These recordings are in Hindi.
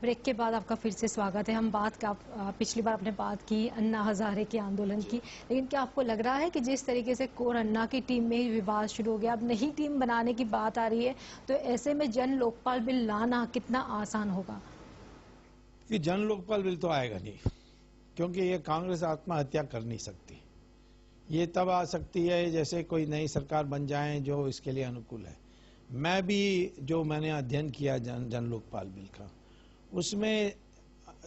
ब्रेक के बाद आपका फिर से स्वागत है। हम पिछली बार आपने बात की अन्ना हजारे के आंदोलन की, लेकिन क्या आपको लग रहा है कि जिस तरीके से कोर अन्ना की टीम में ही विवाद शुरू हो गया, अब नई टीम बनाने की बात आ रही है, तो ऐसे में जन लोकपाल बिल लाना कितना आसान होगा? कि जन लोकपाल बिल तो आएगा नहीं, क्योंकि ये कांग्रेस आत्महत्या कर नहीं सकती। ये तब आ सकती है जैसे कोई नई सरकार बन जाए जो इसके लिए अनुकूल है। मैंने अध्ययन किया जन लोकपाल बिल का, उसमें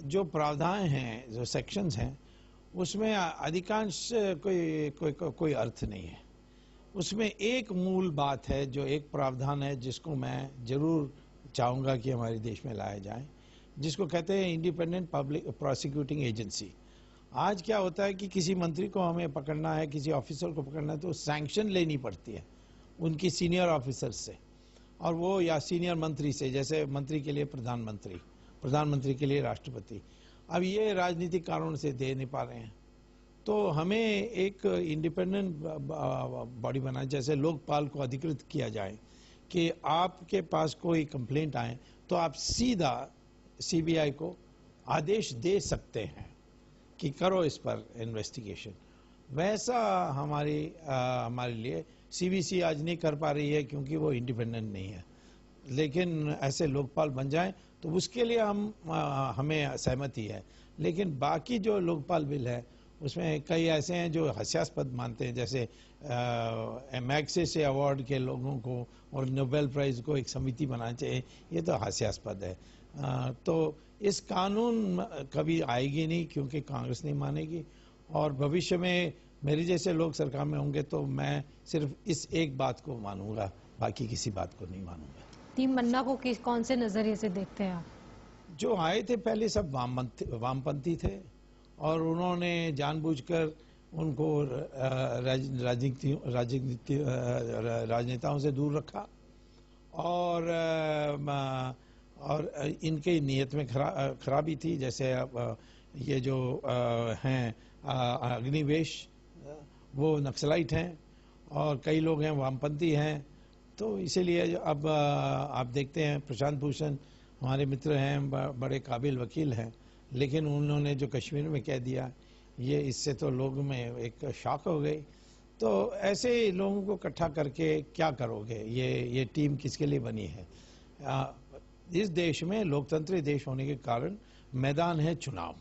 जो प्रावधान हैं, जो सेक्शंस हैं, उसमें अधिकांश कोई अर्थ नहीं है। उसमें एक मूल बात है, जो एक प्रावधान है जिसको मैं जरूर चाहूंगा कि हमारे देश में लाया जाए, जिसको कहते हैं इंडिपेंडेंट पब्लिक प्रोसिक्यूटिंग एजेंसी। आज क्या होता है कि किसी मंत्री को हमें पकड़ना है, किसी ऑफिसर को पकड़ना है, तो सैंक्शन लेनी पड़ती है उनकी सीनियर ऑफिसर से, और वो या सीनियर मंत्री से, जैसे मंत्री के लिए प्रधानमंत्री, प्रधानमंत्री के लिए राष्ट्रपति। अब ये राजनीतिक कारणों से दे नहीं पा रहे हैं, तो हमें एक इंडिपेंडेंट बॉडी बनाना, जैसे लोकपाल को अधिकृत किया जाए कि आपके पास कोई कंप्लेंट आए तो आप सीधा सीबीआई को आदेश दे सकते हैं कि करो इस पर इन्वेस्टिगेशन। वैसा हमारे लिए सीबीसी आज नहीं कर पा रही है, क्योंकि वो इंडिपेंडेंट नहीं है। लेकिन ऐसे लोकपाल बन जाएं तो उसके लिए हमें सहमति है। लेकिन बाकी जो लोकपाल बिल है, उसमें कई ऐसे हैं जो हास्यास्पद मानते हैं, जैसे मैग्सेसे अवार्ड के लोगों को और नोबेल प्राइज को एक समिति बनाना चाहिए। ये तो हास्यास्पद है। तो इस कानून कभी आएगी नहीं, क्योंकि कांग्रेस नहीं मानेगी, और भविष्य में मेरे जैसे लोग सरकार में होंगे तो मैं सिर्फ इस एक बात को मानूंगा, बाकी किसी बात को नहीं मानूंगा। टीम अन्ना को कौन से नजरिए से देखते हैं आप? जो आए थे पहले सब वामपंथी थे, और उन्होंने जानबूझकर उनको राजनेताओं से दूर रखा, और इनके नीयत में खराबी थी। जैसे ये जो हैं अग्निवेश, वो नक्सलाइट हैं, और कई लोग हैं वामपंथी हैं। तो इसीलिए अब आप देखते हैं प्रशांत भूषण हमारे मित्र हैं, बड़े काबिल वकील हैं, लेकिन उन्होंने जो कश्मीर में कह दिया, ये इससे तो लोगों में एक शॉक हो गई। तो ऐसे लोगों को इकट्ठा करके क्या करोगे? ये टीम किसके लिए बनी है? इस देश में लोकतंत्री देश होने के कारण मैदान है चुनाव,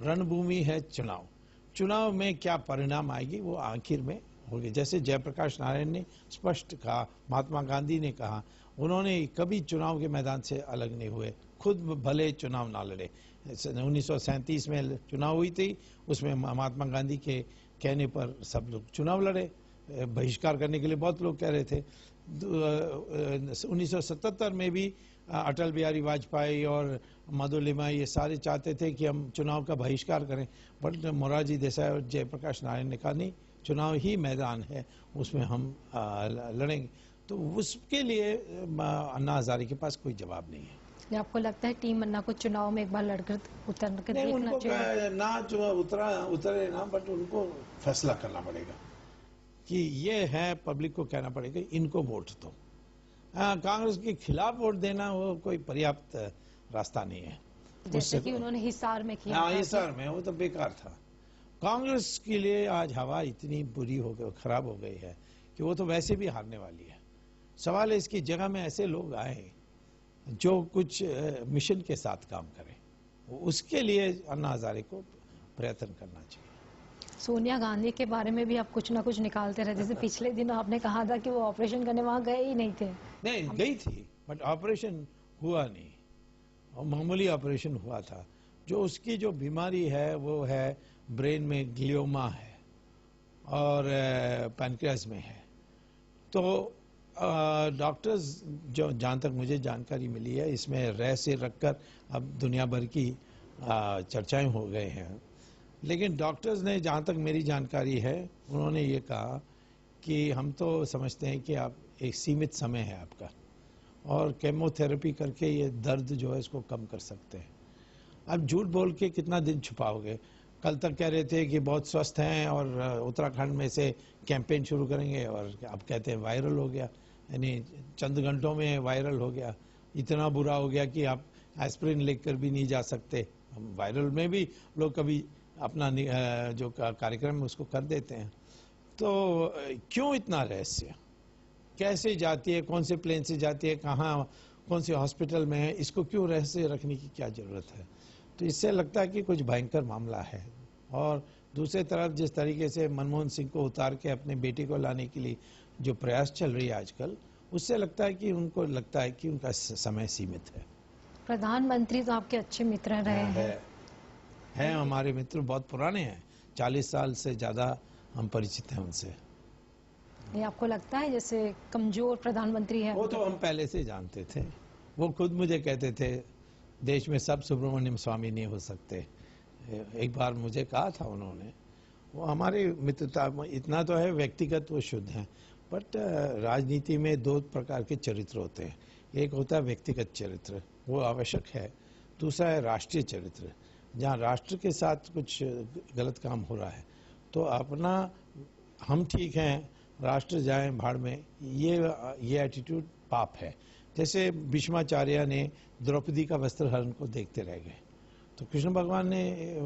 रणभूमि है चुनाव। चुनाव में क्या परिणाम आएगी वो आखिर में होगी। जैसे जयप्रकाश नारायण ने स्पष्ट कहा, महात्मा गांधी ने कहा, उन्होंने कभी चुनाव के मैदान से अलग नहीं हुए, खुद भले चुनाव ना लड़े। 1937 में चुनाव हुई थी, उसमें महात्मा गांधी के कहने पर सब लोग चुनाव लड़े। बहिष्कार करने के लिए बहुत लोग कह रहे थे। 1977 में भी अटल बिहारी वाजपेयी और मधुलिमा ये सारे चाहते थे कि हम चुनाव का बहिष्कार करें, बट मोरारजी देसाई और जयप्रकाश नारायण ने कहा नहीं, चुनाव ही मैदान है, उसमें हम लड़ेंगे। तो उसके लिए अन्ना हजारे के पास कोई जवाब नहीं है। आपको लगता है टीम अन्ना को चुनाव में एक बार लड़कर उतरना नहीं, उनको ना उतरे ना, बट उनको फैसला करना पड़ेगा कि ये है, पब्लिक को कहना पड़ेगा इनको वोट दो। कांग्रेस के खिलाफ वोट देना वो कोई पर्याप्त रास्ता नहीं है। जैसे कि उन्होंने हिसार में किया। हाँ, हिसार में वो तो बेकार था। कांग्रेस के लिए आज हवा इतनी बुरी हो गई, खराब हो गई है कि वो तो वैसे भी हारने वाली है। सवाल है इसकी जगह में ऐसे लोग आए जो कुछ मिशन के साथ काम करें, उसके लिए अन्ना हजारे को प्रयत्न करना चाहिए। सोनिया गांधी के बारे में भी आप कुछ ना कुछ निकालते रहे, जैसे पिछले दिन आपने कहा था कि वो ऑपरेशन करने वहां गए ही नहीं थे। नहीं, गई थी, बट ऑपरेशन हुआ नहीं, और मामूली ऑपरेशन हुआ था। जो उसकी जो बीमारी है वो है ब्रेन में ग्लियोमा है, और पैनक्रियास में है। तो डॉक्टर्स, जो जहाँ तक मुझे जानकारी मिली है, इसमें रह से रखकर अब दुनिया भर की चर्चाएं हो गए हैं। लेकिन डॉक्टर्स ने, जहाँ तक मेरी जानकारी है, उन्होंने ये कहा कि हम तो समझते हैं कि आप एक सीमित समय है आपका, और केमोथेरेपी करके ये दर्द जो है इसको कम कर सकते हैं। अब झूठ बोल के कितना दिन छुपाओगे? कल तक कह रहे थे कि बहुत स्वस्थ हैं और उत्तराखंड में से कैंपेन शुरू करेंगे, और अब कहते हैं वायरल हो गया, यानी चंद घंटों में वायरल हो गया। इतना बुरा हो गया कि आप एस्पिरिन लेकर भी नहीं जा सकते। हम वायरल में भी लोग कभी अपना जो कार्यक्रम है उसको कर देते हैं। तो क्यों इतना रहस्य? कैसे जाती है, कौन से प्लेन से जाती है, कहाँ, कौन से हॉस्पिटल में है, इसको क्यों रहस्य रखने की क्या जरूरत है? तो इससे लगता है कि कुछ भयंकर मामला है। और दूसरी तरफ जिस तरीके से मनमोहन सिंह को उतार के अपने बेटे को लाने के लिए जो प्रयास चल रही है आजकल, उससे लगता है कि उनको लगता है कि उनका समय सीमित है। प्रधानमंत्री तो आपके अच्छे मित्र रहे हैं। हैं हमारे मित्र, बहुत पुराने हैं, 40 साल से ज़्यादा हम परिचित हैं उनसे। ये आपको लगता है जैसे कमजोर प्रधानमंत्री है? वो तो हम पहले से जानते थे। वो खुद मुझे कहते थे देश में सब सुब्रमण्यम स्वामी नहीं हो सकते। एक बार मुझे कहा था उन्होंने। वो हमारी मित्रता इतना तो है, व्यक्तिगत वो शुद्ध हैं, बट राजनीति में दो प्रकार के चरित्र होते हैं। एक होता है व्यक्तिगत चरित्र, वो आवश्यक है। दूसरा है राष्ट्रीय चरित्र, जहाँ राष्ट्र के साथ कुछ गलत काम हो रहा है तो अपना हम ठीक हैं, राष्ट्र जाए भाड़ में, ये एटीट्यूड पाप है। जैसे भीष्माचार्य ने द्रौपदी का वस्त्रहरण को देखते रह गए, तो कृष्ण भगवान ने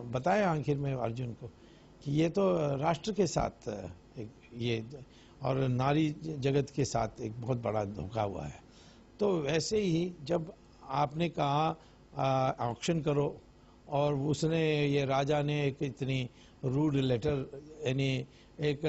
बताया आखिर में अर्जुन को कि ये तो राष्ट्र के साथ एक ये और नारी जगत के साथ एक बहुत बड़ा धोखा हुआ है। तो वैसे ही जब आपने कहा ऑक्शन करो और उसने, ये राजा ने एक इतनी रूड लेटर, यानी एक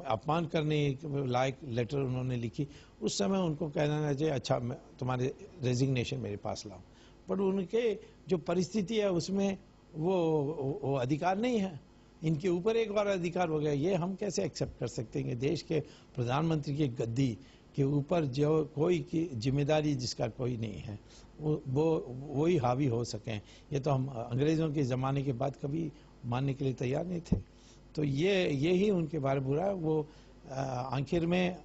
अपमान करने लायक लेटर उन्होंने लिखी, उस समय उनको कहना चाहिए अच्छा मैं तुम्हारे रेजिग्नेशन मेरे पास लाओ, पर उनके जो परिस्थिति है उसमें वो अधिकार नहीं है। इनके ऊपर एक और अधिकार हो गया। ये हम कैसे एक्सेप्ट कर सकते हैं कि देश के प्रधानमंत्री की गद्दी के ऊपर जो कोई की जिम्मेदारी जिसका कोई नहीं है वो ही हावी हो सकें? ये तो हम अंग्रेज़ों के ज़माने के बाद कभी मानने के लिए तैयार नहीं थे। तो ये ही उनके बारे में बुरा है। वो आखिर में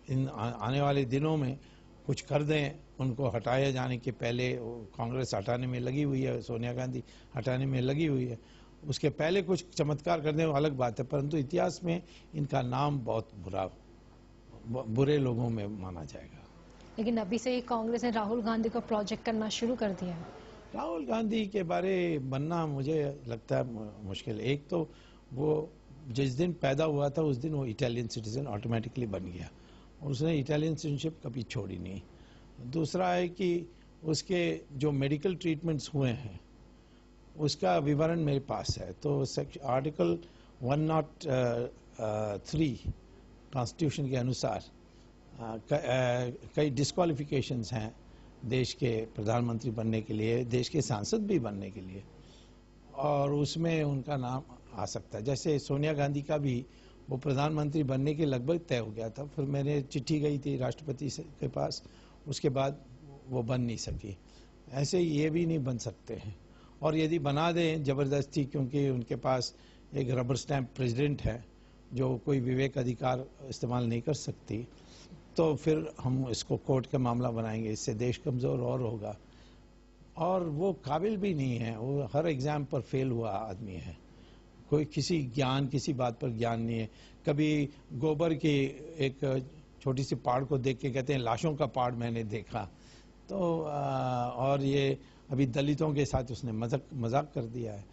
इन आने वाले दिनों में कुछ कर दें, उनको हटाए जाने के पहले। कांग्रेस हटाने में लगी हुई है, सोनिया गांधी हटाने में लगी हुई है, उसके पहले कुछ चमत्कार कर दें वो अलग बात है, परंतु इतिहास में इनका नाम बहुत बुरे लोगों में माना जाएगा। लेकिन अभी से ही कांग्रेस ने राहुल गांधी को प्रोजेक्ट करना शुरू कर दिया है। राहुल गांधी के बारे बनना मुझे लगता है मुश्किल। एक तो वो जिस दिन पैदा हुआ था उस दिन वो इटालियन सिटीजन ऑटोमेटिकली बन गया और उसने इटालियन सिटीजनशिप कभी छोड़ी नहीं। दूसरा है कि उसके जो मेडिकल ट्रीटमेंट्स हुए हैं उसका विवरण मेरे पास है। तो आर्टिकल 103 कॉन्स्टिट्यूशन के अनुसार कई डिस्क्वालिफिकेशंस हैं देश के प्रधानमंत्री बनने के लिए, देश के सांसद भी बनने के लिए, और उसमें उनका नाम आ सकता है। जैसे सोनिया गांधी का भी वो प्रधानमंत्री बनने के लगभग तय हो गया था, फिर मैंने चिट्ठी गई थी राष्ट्रपति के पास, उसके बाद वो बन नहीं सकी। ऐसे ये भी नहीं बन सकते हैं। और यदि बना दें ज़बरदस्ती, क्योंकि उनके पास एक रबर स्टैम्प प्रेसिडेंट है जो कोई विवेक अधिकार इस्तेमाल नहीं कर सकती, तो फिर हम इसको कोर्ट का मामला बनाएंगे, इससे देश कमज़ोर और होगा। और वो काबिल भी नहीं है, वो हर एग्ज़ाम पर फेल हुआ आदमी है, कोई किसी बात पर ज्ञान नहीं है। कभी गोबर की एक छोटी सी पहाड़ को देख के कहते हैं लाशों का पहाड़ मैंने देखा। तो और ये अभी दलितों के साथ उसने मजाक कर दिया है।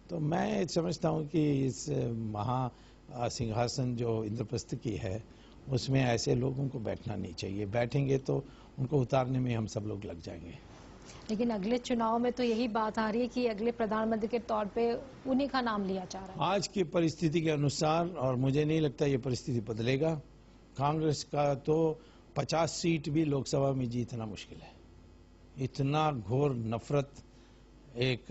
तो मैं समझता हूँ कि इस महा सिंहासन जो इंद्रप्रस्थ की है उसमें ऐसे लोगों को बैठना नहीं चाहिए। बैठेंगे तो उनको उतारने में हम सब लोग लग जाएंगे। लेकिन अगले चुनाव में तो यही बात आ रही है कि अगले प्रधानमंत्री के तौर पे उन्हीं का नाम लिया जा रहा है आज की परिस्थिति के अनुसार, और मुझे नहीं लगता ये परिस्थिति बदलेगा। कांग्रेस का तो 50 सीट भी लोकसभा में जीतना मुश्किल है। इतना घोर नफरत, एक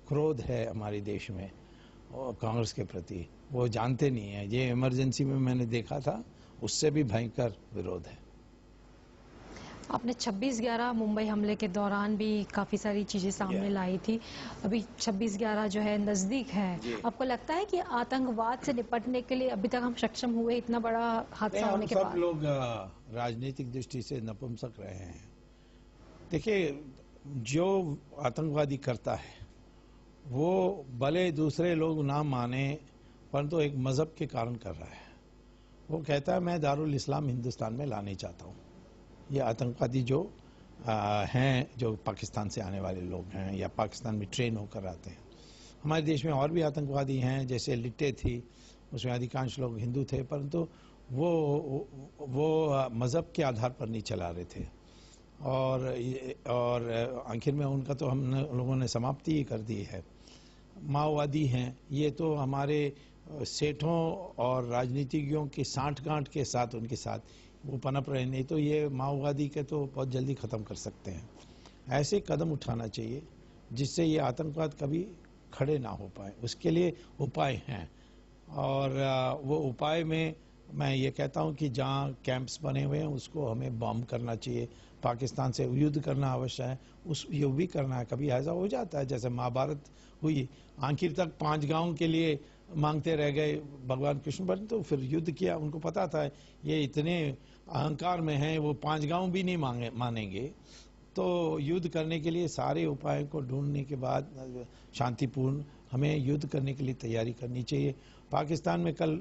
क्रोध है हमारे देश में कांग्रेस के प्रति, वो जानते नहीं है। ये इमरजेंसी में मैंने देखा था, उससे भी भयंकर विरोध है। आपने 26/11 मुंबई हमले के दौरान भी काफ़ी सारी चीज़ें सामने लाई थी। अभी 26/11 जो है नज़दीक है, आपको लगता है कि आतंकवाद से निपटने के लिए अभी तक हम सक्षम हुए इतना बड़ा हादसा होने के बाद? सब लोग राजनीतिक दृष्टि से नपुंसक रहे हैं। देखिए, जो आतंकवादी करता है वो भले दूसरे लोग ना माने, परंतु एक मजहब के कारण कर रहा है। वो कहता है मैं दारुल इस्लाम हिंदुस्तान में लाने चाहता हूँ। ये आतंकवादी जो हैं जो पाकिस्तान से आने वाले लोग हैं या पाकिस्तान में ट्रेन होकर आते हैं। हमारे देश में और भी आतंकवादी हैं, जैसे लिट्टे थी, उसमें अधिकांश लोग हिंदू थे, परंतु वो मज़हब के आधार पर नहीं चला रहे थे और आखिर में उनका तो हम लोगों ने समाप्ति ही कर दी है। माओवादी हैं, ये तो हमारे सेठों और राजनीतिज्ञों की सांठ-गांठ के साथ उनके साथ वो पनप रहे, नहीं तो ये माओवादी के तो बहुत जल्दी ख़त्म कर सकते हैं। ऐसे कदम उठाना चाहिए जिससे ये आतंकवाद कभी खड़े ना हो पाए, उसके लिए उपाय हैं। और वो उपाय में मैं ये कहता हूँ कि जहाँ कैंप्स बने हुए हैं उसको हमें बम करना चाहिए, पाकिस्तान से युद्ध करना आवश्यक है, उस युद्ध भी करना है। कभी ऐसा हो जाता है जैसे महाभारत हुई, आखिर तक 5 गांव के लिए मांगते रह गए भगवान कृष्ण, पर तो फिर युद्ध किया। उनको पता था ये इतने अहंकार में हैं, वो 5 गांव भी नहीं मानेंगे। तो युद्ध करने के लिए सारे उपायों को ढूंढने के बाद शांतिपूर्ण हमें युद्ध करने के लिए तैयारी करनी चाहिए। पाकिस्तान में कल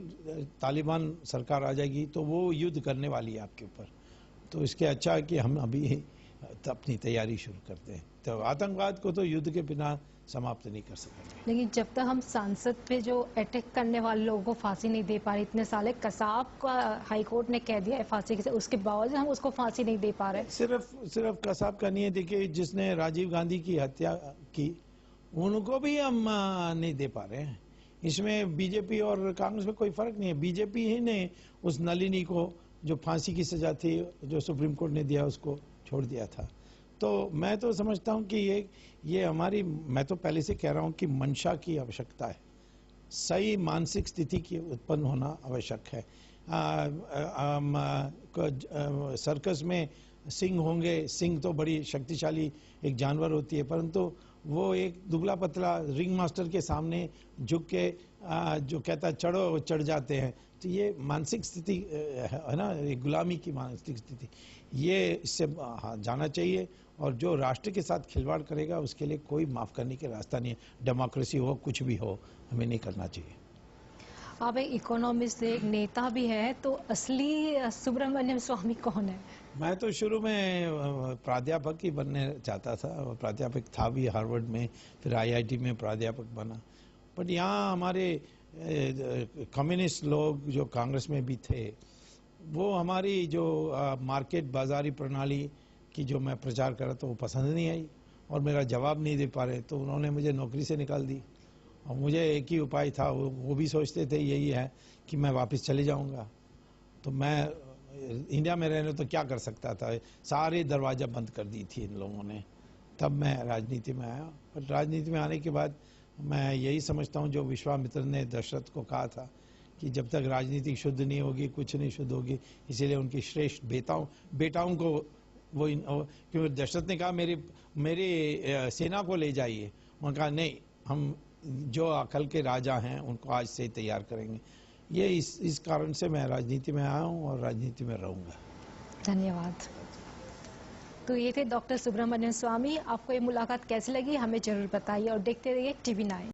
तालिबान सरकार आ जाएगी तो वो युद्ध करने वाली है आपके ऊपर, तो इसके अच्छा है कि हम अभी अपनी तैयारी शुरू करते हैं। तो आतंकवाद को तो युद्ध के बिना समाप्त नहीं कर सकेंगे। लेकिन जब तक हम सांसद पे जो अटैक करने वाले लोगों को फांसी नहीं दे पा रहे, इतने साले कसाब का हाईकोर्ट ने कह दिया है फांसी की, उसके बावजूद हम उसको फांसी नहीं दे पा रहे। सिर्फ कसाब का नहीं है, देखिए जिसने राजीव गांधी की हत्या की उनको भी हम नहीं दे पा रहे हैं। इसमें बीजेपी और कांग्रेस में कोई फर्क नहीं है। बीजेपी ही ने उस नलिनी को जो फांसी की सजा थी जो सुप्रीम कोर्ट ने दिया उसको छोड़ दिया था। तो मैं तो समझता हूँ कि ये हमारी, मैं तो पहले से कह रहा हूँ कि मंशा की आवश्यकता है, सही मानसिक स्थिति की उत्पन्न होना आवश्यक है। सर्कस में सिंह होंगे, सिंह तो बड़ी शक्तिशाली एक जानवर होती है, परंतु वो एक दुबला पतला रिंग मास्टर के सामने झुक के जो कहता है चढ़ो वो चढ़ जाते हैं। तो ये मानसिक स्थिति है ना, ये गुलामी की मानसिक स्थिति, ये इससे जाना चाहिए। और जो राष्ट्र के साथ खिलवाड़ करेगा उसके लिए कोई माफ़ करने का रास्ता नहीं है। डेमोक्रेसी हो कुछ भी हो, हमें नहीं करना चाहिए। आप एक इकोनॉमिस्ट, एक नेता भी है, तो असली सुब्रमण्यम स्वामी कौन है? मैं तो शुरू में प्राध्यापक ही बनने चाहता था, और प्राध्यापक था भी हार्वर्ड में, फिर आईआईटी में प्राध्यापक बना। बट यहाँ हमारे कम्युनिस्ट लोग जो कांग्रेस में भी थे, वो हमारी जो मार्केट बाजारी प्रणाली की जो मैं प्रचार कर रहा था वो पसंद नहीं आई और मेरा जवाब नहीं दे पा रहे, तो उन्होंने मुझे नौकरी से निकाल दी। और मुझे एक ही उपाय था, वो भी सोचते थे यही है कि मैं वापस चले जाऊंगा। तो मैं इंडिया में रहने तो क्या कर सकता था, सारे दरवाजा बंद कर दी थी इन लोगों ने। तब मैं राजनीति में आया, पर राजनीति में आने के बाद मैं यही समझता हूँ जो विश्वामित्र ने दशरथ को कहा था कि जब तक राजनीति शुद्ध नहीं होगी कुछ नहीं शुद्ध होगी। इसीलिए उनकी श्रेष्ठ बेटाओं को वो क्योंकि दशरथ ने कहा मेरी सेना को ले जाइए, उन्होंने कहा नहीं, हम जो अकल के राजा हैं उनको आज से ही तैयार करेंगे। ये इस कारण से मैं राजनीति में आया हूँ और राजनीति में रहूँगा। धन्यवाद। तो ये थे डॉक्टर सुब्रमण्यम स्वामी। आपको ये मुलाकात कैसी लगी हमें जरूर बताइए और देखते रहिए TV9।